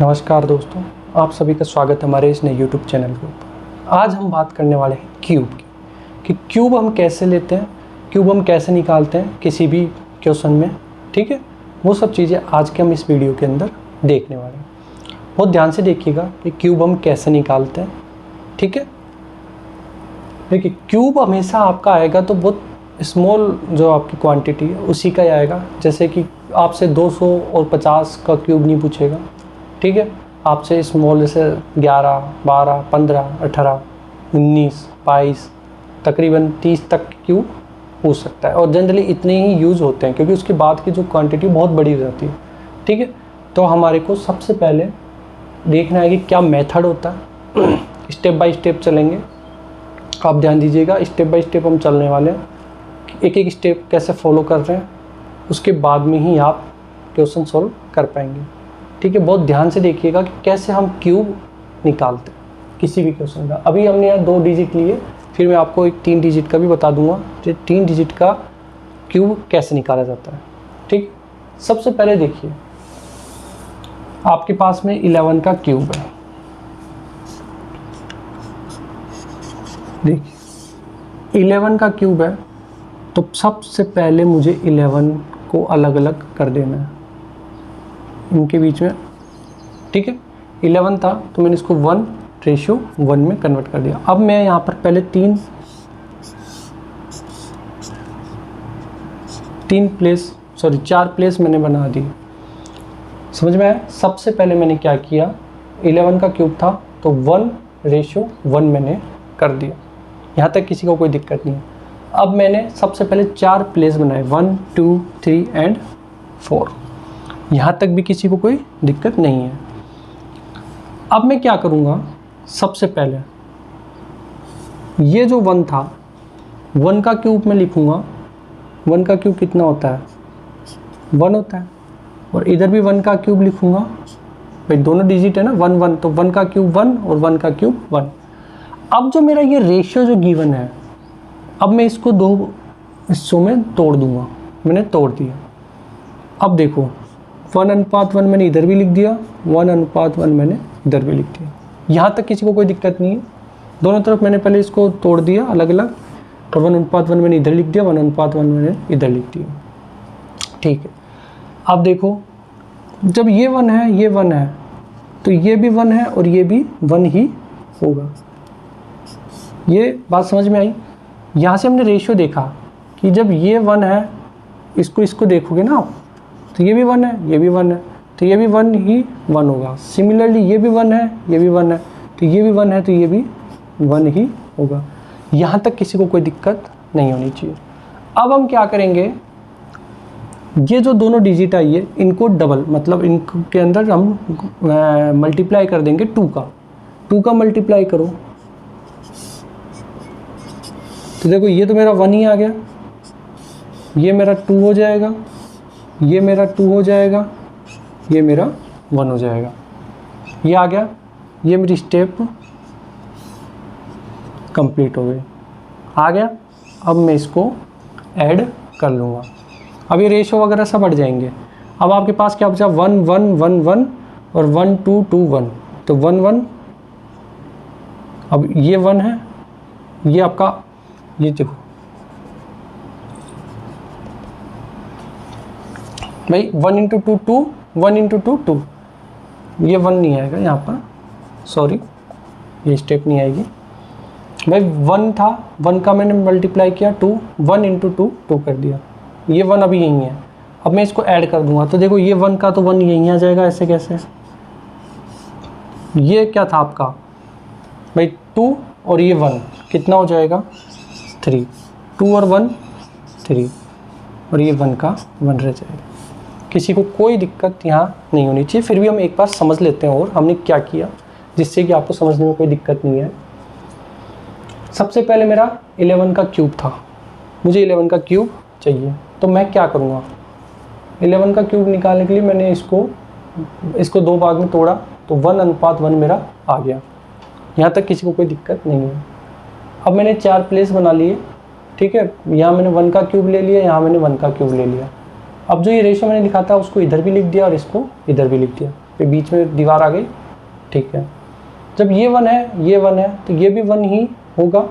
नमस्कार दोस्तों, आप सभी का स्वागत है हमारे इस नए YouTube चैनल के ऊपर। आज हम बात करने वाले हैं क्यूब की कि क्यूब हम कैसे लेते हैं, क्यूब हम कैसे निकालते हैं किसी भी क्वेश्चन में। ठीक है, वो सब चीज़ें आज के हम इस वीडियो के अंदर देखने वाले हैं। बहुत ध्यान से देखिएगा कि क्यूब हम कैसे निकालते हैं। ठीक है, देखिए क्यूब हमेशा आपका आएगा तो बहुत स्मॉल जो आपकी क्वांटिटी है उसी का ही आएगा। जैसे कि आपसे 200 और 50 का क्यूब नहीं पूछेगा। ठीक है, आपसे स्मॉल जैसे 11, 12, 15, 18, 19, 22 तकरीबन 30 तक क्यूब पूछ सकता है और जनरली इतने ही यूज़ होते हैं क्योंकि उसके बाद की जो क्वांटिटी बहुत बड़ी हो जाती है। ठीक है, तो हमारे को सबसे पहले देखना है कि क्या मेथड होता है। स्टेप बाय स्टेप चलेंगे, आप ध्यान दीजिएगा। स्टेप बाय स्टेप हम चलने वाले हैं, एक एक स्टेप कैसे फॉलो कर रहे हैं, उसके बाद में ही आप क्वेश्चन सॉल्व कर पाएंगे। ठीक है, बहुत ध्यान से देखिएगा कि कैसे हम क्यूब निकालते हैं किसी भी क्वेश्चन का। अभी हमने यहाँ 2 डिजिट लिए, फिर मैं आपको एक 3 डिजिट का भी बता दूंगा कि 3 डिजिट का क्यूब कैसे निकाला जाता है। ठीक, सबसे पहले देखिए आपके पास में 11 का क्यूब है। देखिए 11 का क्यूब है, तो सबसे पहले मुझे 11 को अलग अलग कर देना है इनके बीच में। ठीक है, 11 था तो मैंने इसको 1:1 में कन्वर्ट कर दिया। अब मैं यहाँ पर पहले 4 प्लेस मैंने बना दी। समझ में आया? सबसे पहले मैंने क्या किया, 11 का क्यूब था तो 1:1 मैंने कर दिया। यहाँ तक किसी को कोई दिक्कत नहीं है। अब मैंने सबसे पहले 4 प्लेस बनाए, 1, 2, 3 एंड 4। यहाँ तक भी किसी को कोई दिक्कत नहीं है। अब मैं क्या करूँगा, सबसे पहले ये जो 1 था, 1 का क्यूब मैं लिखूँगा। 1 का क्यूब कितना होता है? 1 होता है। और इधर भी 1 का क्यूब लिखूँगा। भाई दोनों डिजिट है ना, 1 1, तो 1 का क्यूब 1 और 1 का क्यूब 1। अब जो मेरा ये रेशियो जो गिवन है, अब मैं इसको 2 हिस्सों में तोड़ दूँगा। मैंने तोड़ दिया। अब देखो 1:1 मैंने इधर भी लिख दिया, 1:1 मैंने इधर भी लिख दिया। यहाँ तक किसी को कोई दिक्कत नहीं है। दोनों तरफ मैंने पहले इसको तोड़ दिया अलग अलग, और 1:1 मैंने इधर लिख दिया, 1:1 मैंने इधर लिख दिया। ठीक है, अब देखो जब ये 1 है, ये 1 है, तो ये भी 1 है और ये भी 1 ही होगा। ये बात समझ में आई? यहाँ से हमने रेशियो देखा कि जब ये 1 है, इसको देखोगे ना आप, तो ये भी 1 है, ये भी 1 है, तो ये भी 1 ही 1 होगा। सिमिलरली ये भी 1 है, ये भी 1 है, तो ये भी 1 है, तो ये भी 1 ही होगा। यहाँ तक किसी को कोई दिक्कत नहीं होनी चाहिए। अब हम क्या करेंगे, ये जो दोनों डिजिट आई है इनको डबल, मतलब इनके अंदर हम मल्टीप्लाई कर देंगे 2 का। 2 का मल्टीप्लाई करो तो देखो ये तो मेरा 1 ही आ गया, ये मेरा 2 हो जाएगा, ये मेरा 2 हो जाएगा, ये मेरा 1 हो जाएगा। ये आ गया, ये मेरी स्टेप कंप्लीट हो गई। आ गया। अब मैं इसको ऐड कर लूँगा। अब ये रेशो वगैरह सब बढ़ जाएंगे। अब आपके पास क्या बचा, 1 1 1 1 और 1 2 2 1, तो 1 1। अब ये 1 है, ये आपका, ये देखो भाई 1 × 2 2, 1 × 2 2, ये 1 नहीं आएगा यहाँ पर, सॉरी ये स्टेप नहीं आएगी भाई। 1 था, 1 का मैंने मल्टीप्लाई किया 2, 1 × 2 2 कर दिया। ये 1 अभी यहीं है। अब मैं इसको ऐड कर दूंगा तो देखो ये 1 का तो 1 यहीं आ जाएगा। ऐसे कैसे? ये क्या था आपका भाई 2 और ये 1 कितना हो जाएगा 3, 2 और 1 3, और ये 1 का 1 रह जाएगा। किसी को कोई दिक्कत यहाँ नहीं होनी चाहिए। फिर भी हम एक बार समझ लेते हैं और हमने क्या किया, जिससे कि आपको समझने में कोई दिक्कत नहीं है। सबसे पहले मेरा 11 का क्यूब था, मुझे 11 का क्यूब चाहिए, तो मैं क्या करूँगा, 11 का क्यूब निकालने के लिए मैंने इसको 2 भाग में तोड़ा, तो 1:1 मेरा आ गया। यहाँ तक किसी को कोई दिक्कत नहीं है। अब मैंने 4 प्लेस बना लिए। ठीक है, यहाँ मैंने 1 का क्यूब ले लिया, यहाँ मैंने 1 का क्यूब ले लिया। अब जो ये रेशियो मैंने लिखा था उसको इधर भी लिख दिया और इसको इधर भी लिख दिया। फिर बीच में दीवार आ गई, ठीक है। जब ये 1 है, ये 1 है, तो ये भी 1 ही होगा।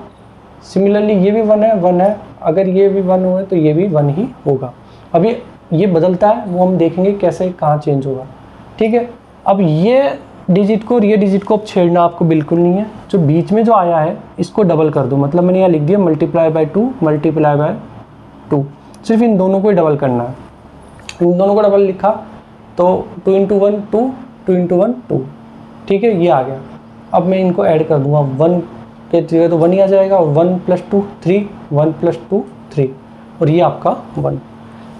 सिमिलरली ये भी 1 है, 1 है, अगर ये भी 1 हुआ तो ये भी 1 ही होगा। अब ये बदलता है, वो हम देखेंगे कैसे कहाँ चेंज होगा, ठीक है। अब ये डिजिट को और ये डिजिट को अब छेड़ना आपको बिल्कुल नहीं है। जो बीच में जो आया है इसको डबल कर दो, मतलब मैंने यहाँ लिख दिया मल्टीप्लाई बाय 2 मल्टीप्लाई बाय 2, सिर्फ इन दोनों को ही डबल करना है। इन दोनों को डबल लिखा तो 2 × 1 2, 2 × 1 2, ठीक है, ये आ गया। अब मैं इनको ऐड कर दूंगा, 1 के जगह तो 1 ही आ जाएगा, और 1 + 2 3, 1 + 2 3, और ये आपका 1।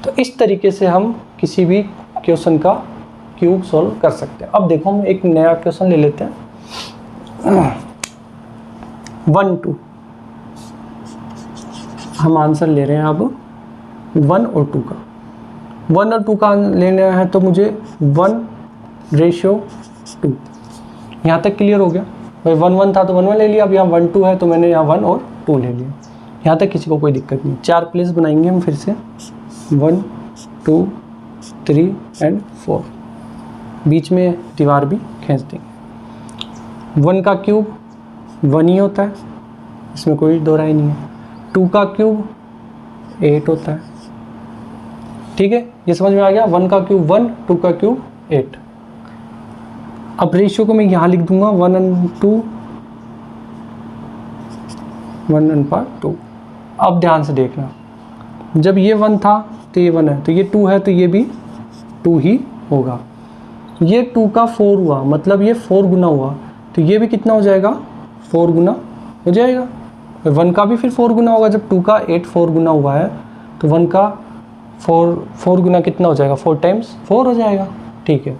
तो इस तरीके से हम किसी भी क्वेश्चन का क्यूब सॉल्व कर सकते हैं। अब देखो हम एक नया क्वेश्चन ले लेते हैं, 1 2, हम आंसर ले रहे हैं अब 1 और 2 का। 1 और 2 का लेना है तो मुझे 1:2, यहाँ तक क्लियर हो गया भाई। 1 1 था तो 1 1 ले लिया, अब यहाँ 1 2 है तो मैंने यहाँ 1 और 2 ले लिया। यहाँ तक किसी को कोई दिक्कत नहीं। 4 प्लेस बनाएंगे हम फिर से, 1 2 3 एंड 4, बीच में दीवार भी खींच देंगे। 1 का क्यूब 1 ही होता है, इसमें कोई दो राय नहीं है। 2 का क्यूब 8 होता है, ठीक है, ये समझ में आ गया। 1 का क्यूब 1, 2 का क्यूब 8। अब रेशियो को मैं यहाँ लिख दूंगा 1:2, 1:2। अब ध्यान से देखना, जब ये 1 था तो ये 1 है, तो ये 2 है तो ये भी 2 ही होगा। ये 2 का 4 हुआ, मतलब ये 4 गुना हुआ, तो ये भी कितना हो जाएगा, 4 गुना हो जाएगा। 1 का भी फिर 4 गुना होगा, जब 2 का 8 4 गुना हुआ है तो 1 का 4 गुना कितना हो जाएगा, 4 × 4 हो जाएगा, ठीक है।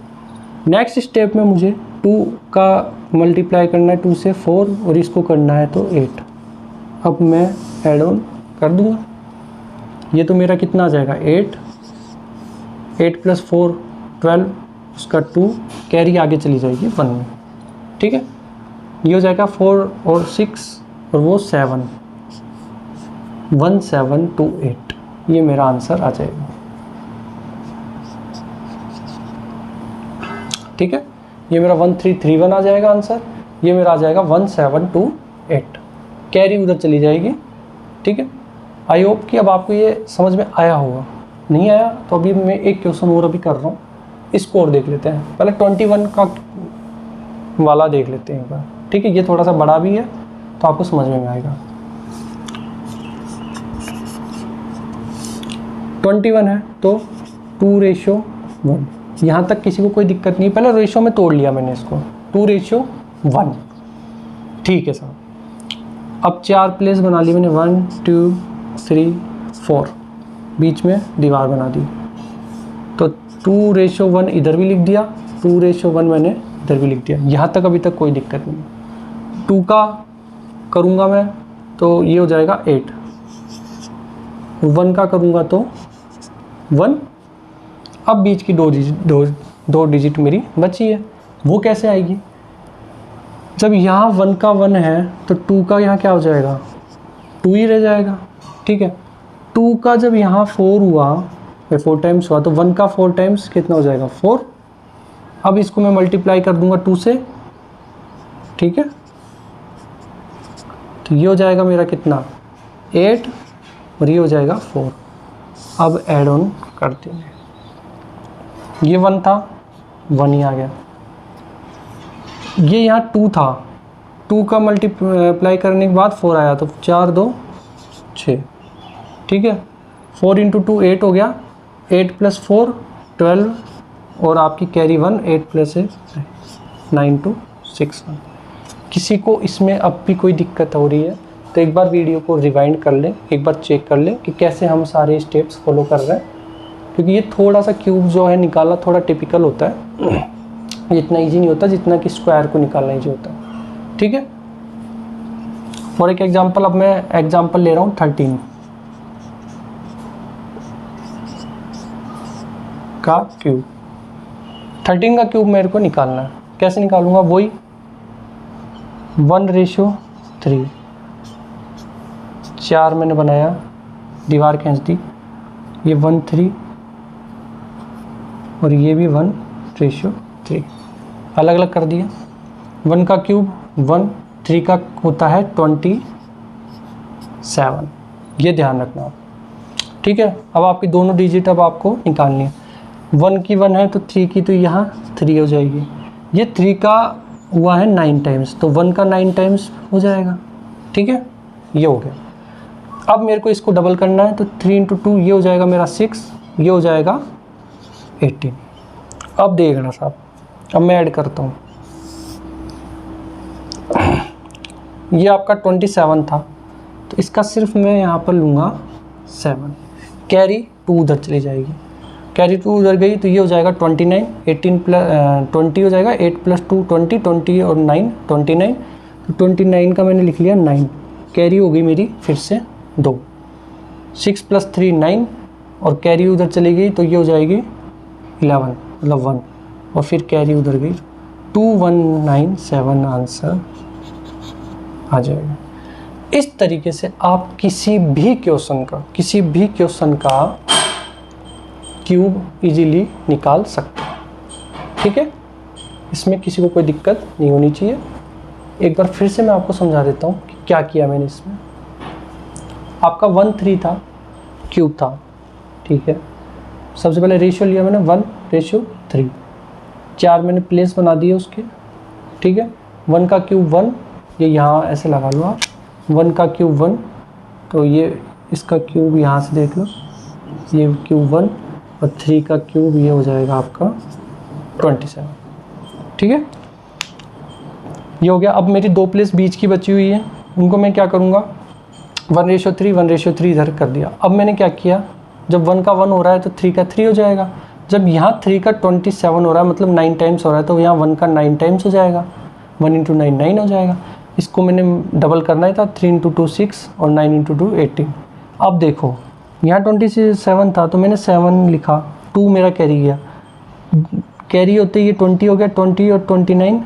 नेक्स्ट स्टेप में मुझे 2 का मल्टीप्लाई करना है 2 से 4, और इसको करना है तो 8। अब मैं ऐड ऑन कर दूंगा, ये तो मेरा कितना आ जाएगा 8 + 4 12, उसका 2 कैरी आगे चली जाएगी 1 में, ठीक है। ये हो जाएगा 4 और 6 और वो 7, 1728, ये मेरा आंसर आ जाएगा, ठीक है। ये मेरा 1331 आ जाएगा आंसर, ये मेरा आ जाएगा 1728, कैरी उधर चली जाएगी, ठीक है। आई होप कि अब आपको ये समझ में आया होगा। नहीं आया तो अभी मैं एक क्वेश्चन और अभी कर रहा हूँ, इसको और देख लेते हैं। पहले 21 का वाला देख लेते हैं एक बार, ठीक है। ये थोड़ा सा बड़ा भी है तो आपको समझ में आएगा। 21 है तो 2:1, यहाँ तक किसी को कोई दिक्कत नहीं। पहले रेशियो में तोड़ लिया मैंने इसको, 2:1, ठीक है साहब। अब 4 प्लेस बना ली मैंने, 1 2 3 4, बीच में दीवार बना दी, तो 2:1 इधर भी लिख दिया, 2:1 मैंने इधर भी लिख दिया। यहाँ तक अभी तक कोई दिक्कत नहीं। 2 का करूँगा मैं तो ये हो जाएगा 8, 1 का करूँगा तो 1। अब बीच की दो डिजिट मेरी बची है, वो कैसे आएगी? जब यहाँ 1 का 1 है तो 2 का यहाँ क्या हो जाएगा, 2 ही रह जाएगा, ठीक है। 2 का जब यहाँ 4 हुआ, 4 टाइम्स हुआ, तो 1 का 4 टाइम्स कितना हो जाएगा, 4। अब इसको मैं मल्टीप्लाई कर दूंगा 2 से, ठीक है। तो ये हो जाएगा मेरा कितना, 8, और ये हो जाएगा 4। अब ऐड ऑन कर देंगे, ये 1 था, 1 ही आ गया। ये यहाँ 2 था, 2 का मल्टीप्लाई करने के बाद 4 आया, तो 4 2 6, ठीक है। 4 × 2 8 हो गया, 8 + 4 12, और आपकी कैरी 1, 8 + 8 9 2 6 1। किसी को इसमें अब भी कोई दिक्कत हो रही है तो एक बार वीडियो को रिवाइंड कर लें, एक बार चेक कर लें कि कैसे हम सारे स्टेप्स फॉलो कर रहे हैं, क्योंकि ये थोड़ा सा क्यूब जो है निकालना थोड़ा टिपिकल होता है, इतना ईजी नहीं होता जितना कि स्क्वायर को निकालना ईजी होता है, ठीक है। फॉर एक एग्जांपल, अब मैं एग्जांपल ले रहा हूँ 13 का क्यूब। 13 का क्यूब मेरे को निकालना है, कैसे निकालूंगा, वही 1:3, 4 मैंने बनाया, दीवार खींच दी, ये 1 3, और ये भी 1:3। अलग अलग कर दिया। 1 का क्यूब 1, 3 का होता है 27, ये ध्यान रखना आप, ठीक है। अब आपकी दोनों डिजिट अब आपको निकालनी है। 1 की 1 है तो 3 की तो यहाँ 3 हो जाएगी। ये 3 का हुआ है 9 टाइम्स, तो 1 का 9 टाइम्स हो जाएगा, ठीक है। ये हो गया। अब मेरे को इसको डबल करना है, तो 3 × 2 ये हो जाएगा मेरा 6, ये हो जाएगा 18। अब देखना साहब, अब मैं ऐड करता हूँ। ये आपका 27 था, तो इसका सिर्फ मैं यहाँ पर लूँगा 7, कैरी 2 उधर चली जाएगी, कैरी 2 उधर गई तो ये हो जाएगा 29, 18 + 20 हो जाएगा, 8 + 2 20, 20 और 9 29, तो 29 का मैंने लिख लिया 9, कैरी हो गई मेरी फिर से 2, 6 + 3 9 और कैरी उधर चली गई तो ये हो जाएगी 11 मतलब 1 और फिर कैरी उधर गई 2197 आंसर आ जाएगा। इस तरीके से आप किसी भी क्वेश्चन का क्यूब इजीली निकाल सकते हैं, ठीक है। इसमें किसी को कोई दिक्कत नहीं होनी चाहिए। एक बार फिर से मैं आपको समझा देता हूँ कि क्या किया मैंने इसमें। आपका 1 3 था, क्यूब था, ठीक है। सबसे पहले रेशियो लिया मैंने 1:3, 4 मैंने प्लेस बना दिए उसके, ठीक है। 1 का क्यूब 1, ये यहाँ ऐसे लगा लो आप, 1 का क्यूब 1, तो ये इसका क्यूब यहाँ से देख लो, ये क्यूब 1 और 3 का क्यूब ये हो जाएगा आपका 27, ठीक है। ये हो गया। अब मेरी 2 प्लेस बीच की बची हुई है, उनको मैं क्या करूँगा, 1:3 1:3 इधर कर दिया। अब मैंने क्या किया, जब 1 का 1 हो रहा है तो 3 का 3 हो जाएगा। जब यहाँ 3 का 27 हो रहा है मतलब 9 टाइम्स हो रहा है, तो यहाँ 1 का 9 टाइम्स हो जाएगा, 1 × 9 9 हो जाएगा। इसको मैंने डबल करना ही था, 3 × 2 6 और 9 × 2 18। अब देखो यहाँ 27 था तो मैंने 7 लिखा, 2 मेरा कैरी गया, कैरी होते ये 20 हो गया, 20 और 29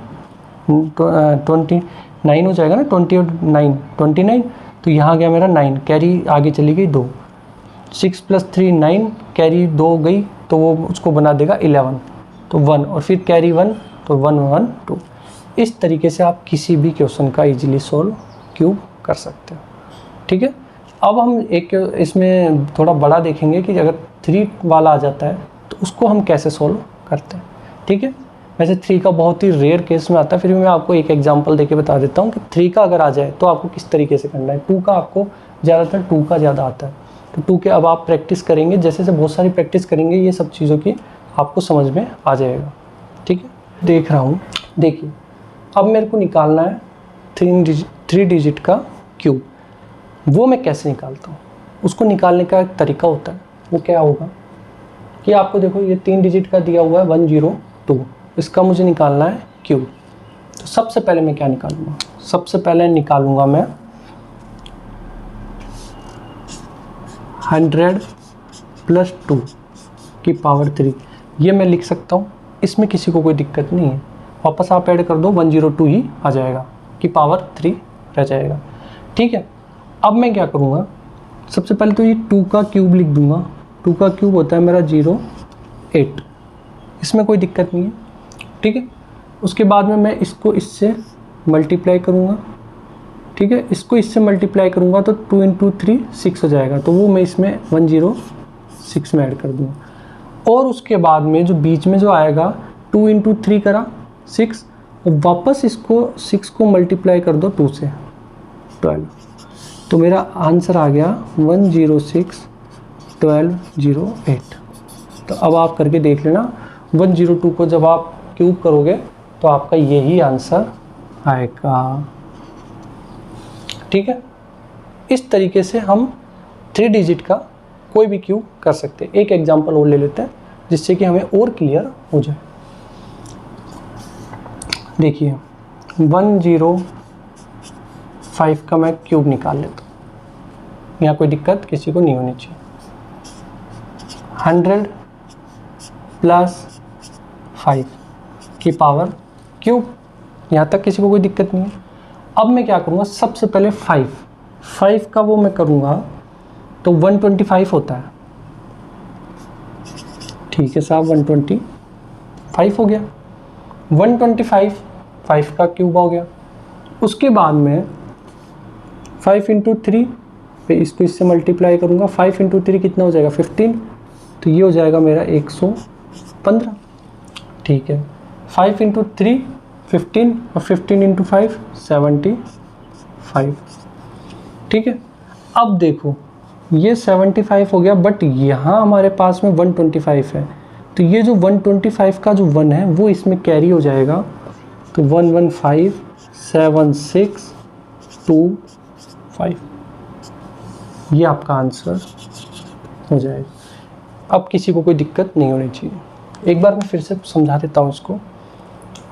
29 हो जाएगा ना, 20 और 9 29, तो यहाँ गया मेरा 9, कैरी आगे चली गई 2, 6 + 3 9, कैरी 2 गई तो वो उसको बना देगा 11, तो 1 और फिर कैरी 1 तो 1 1 2। इस तरीके से आप किसी भी क्वेश्चन का इजीली सोल्व क्यूब कर सकते हो, ठीक है। अब हम एक इसमें थोड़ा बड़ा देखेंगे कि अगर 3 वाला आ जाता है तो उसको हम कैसे सोल्व करते हैं, ठीक है। वैसे 3 का बहुत ही रेयर केस में आता है, फिर भी मैं आपको एक एग्जांपल देके बता देता हूँ कि 3 का अगर आ जाए तो आपको किस तरीके से करना है। 2 का आपको ज़्यादातर 2 का ज़्यादा आता है, तो 2 के अब आप प्रैक्टिस करेंगे, जैसे जैसे बहुत सारी प्रैक्टिस करेंगे ये सब चीज़ों की आपको समझ में आ जाएगा, ठीक है। देख रहा हूँ, देखिए अब मेरे को निकालना है 3 डिजिट का क्यूब। वो मैं कैसे निकालता हूँ, उसको निकालने का एक तरीका होता है। वो क्या होगा कि आपको देखो ये 3 डिजिट का दिया हुआ है 102, इसका मुझे निकालना है क्यूब। तो सबसे पहले मैं क्या निकालूंगा, सबसे पहले निकालूंगा मैं 100 + 2 की पावर 3। ये मैं लिख सकता हूँ, इसमें किसी को कोई दिक्कत नहीं है। वापस आप ऐड कर दो 102 ही आ जाएगा, की पावर 3 रह जाएगा, ठीक है। अब मैं क्या करूँगा, सबसे पहले तो ये 2 का क्यूब लिख दूंगा। 2 का क्यूब होता है मेरा 08, इसमें कोई दिक्कत नहीं है, ठीक है। उसके बाद में मैं इसको इससे मल्टीप्लाई करूँगा, ठीक है। इसको इससे मल्टीप्लाई करूँगा तो 2 × 3 6 हो जाएगा, तो वो मैं इसमें 106 में ऐड कर दूँगा। और उसके बाद में जो बीच में जो आएगा 2 × 3 करा 6, और वापस इसको 6 को मल्टीप्लाई कर दो 2 से 12, तो मेरा आंसर आ गया 106 1208। तो अब आप करके देख लेना, 102 को जब आप क्यूब करोगे तो आपका यही आंसर आएगा, ठीक है। इस तरीके से हम 3 डिजिट का कोई भी क्यूब कर सकते हैं। एक एग्जांपल और ले लेते हैं जिससे कि हमें और क्लियर हो जाए। देखिए 105 का मैं क्यूब निकाल लेता हूँ, यहाँ कोई दिक्कत किसी को नहीं होनी चाहिए। 100 + 5 की पावर क्यूब, यहाँ तक किसी को कोई दिक्कत नहीं है। अब मैं क्या करूँगा, सबसे पहले 5 का वो मैं करूँगा तो 125 होता है, ठीक है साहब, 125 हो गया। 125 5 का क्यूब हो गया। उसके बाद में 5 इंटू 3 पे इसको इससे मल्टीप्लाई करूँगा। 5 इंटू 3 कितना हो जाएगा 15, तो ये हो जाएगा मेरा 115। ठीक है, 5 इंटू 3 15 और 15 इंटू 5 75। ठीक है, अब देखो ये 75 हो गया, बट यहाँ हमारे पास में 125 है, तो ये जो 125 का जो 1 है वो इसमें कैरी हो जाएगा, तो 115 7 6 2 5, ये आपका आंसर हो जाएगा। अब किसी को कोई दिक्कत नहीं होनी चाहिए। एक बार मैं फिर से समझा देता हूँ इसको।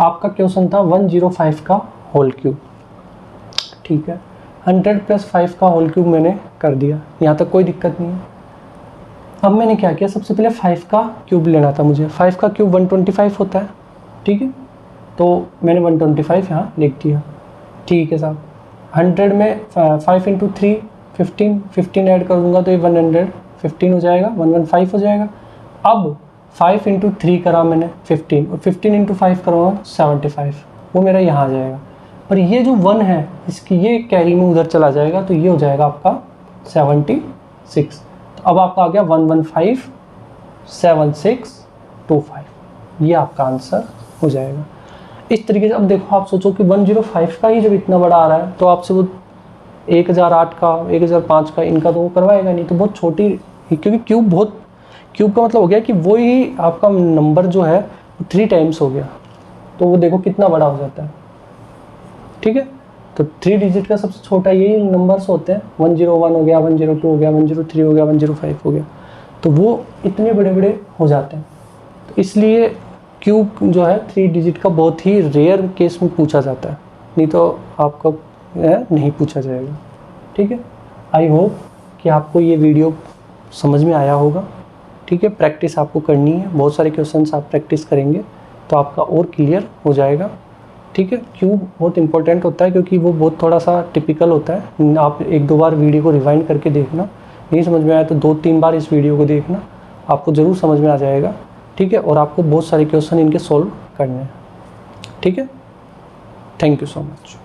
आपका क्वेश्चन था 105 का होल क्यूब। ठीक है, 100 + 5 का होल क्यूब मैंने कर दिया, यहाँ तक कोई दिक्कत नहीं है। अब मैंने क्या किया, सबसे पहले 5 का क्यूब लेना था मुझे। 5 का क्यूब 125 होता है। ठीक है, तो मैंने 125 यहाँ लिख दिया। ठीक है साहब, 100 में 5 इंटू 3 15, 15 ऐड कर दूंगा तो ये 115 हो जाएगा, 115 हो जाएगा। अब 5 इंटू 3 करा मैंने 15, और 15 इंटू 5 करूँगा 75, वो मेरा यहाँ आ जाएगा। और ये जो 1 है इसकी ये कैरी में उधर चला जाएगा, तो ये हो जाएगा आपका 76। तो अब आपका आ गया 115 7 6 2 5, ये आपका आंसर हो जाएगा। इस तरीके से अब देखो, आप सोचो कि 105 का ही जब इतना बड़ा आ रहा है तो आपसे वो 1008 का 1005 का इनका तो वो करवाएगा नहीं, तो बहुत छोटी, क्योंकि क्यूब का मतलब हो गया कि वो ही आपका नंबर जो है 3 टाइम्स हो गया, तो वो देखो कितना बड़ा हो जाता है। ठीक है, तो 3 डिजिट का सबसे छोटा यही नंबर्स होते हैं। 101 हो गया, 102 हो गया, 103 हो गया, 105 हो गया, तो वो इतने बड़े बड़े हो जाते हैं। तो इसलिए क्यूब जो है 3 डिजिट का बहुत ही रेयर केस में पूछा जाता है, नहीं तो आपका नहीं पूछा जाएगा। ठीक है, आई होप कि आपको ये वीडियो समझ में आया होगा। ठीक है, प्रैक्टिस आपको करनी है, बहुत सारे क्वेश्चंस आप प्रैक्टिस करेंगे तो आपका और क्लियर हो जाएगा। ठीक है, क्यूब बहुत इंपॉर्टेंट होता है क्योंकि वो बहुत थोड़ा सा टिपिकल होता है। आप 1-2 बार वीडियो को रिवाइंड करके देखना, नहीं समझ में आया तो 2-3 बार इस वीडियो को देखना, आपको ज़रूर समझ में आ जाएगा। ठीक है, और आपको बहुत सारे क्वेश्चन इनके सॉल्व करने हैं। ठीक है, थैंक यू सो मच।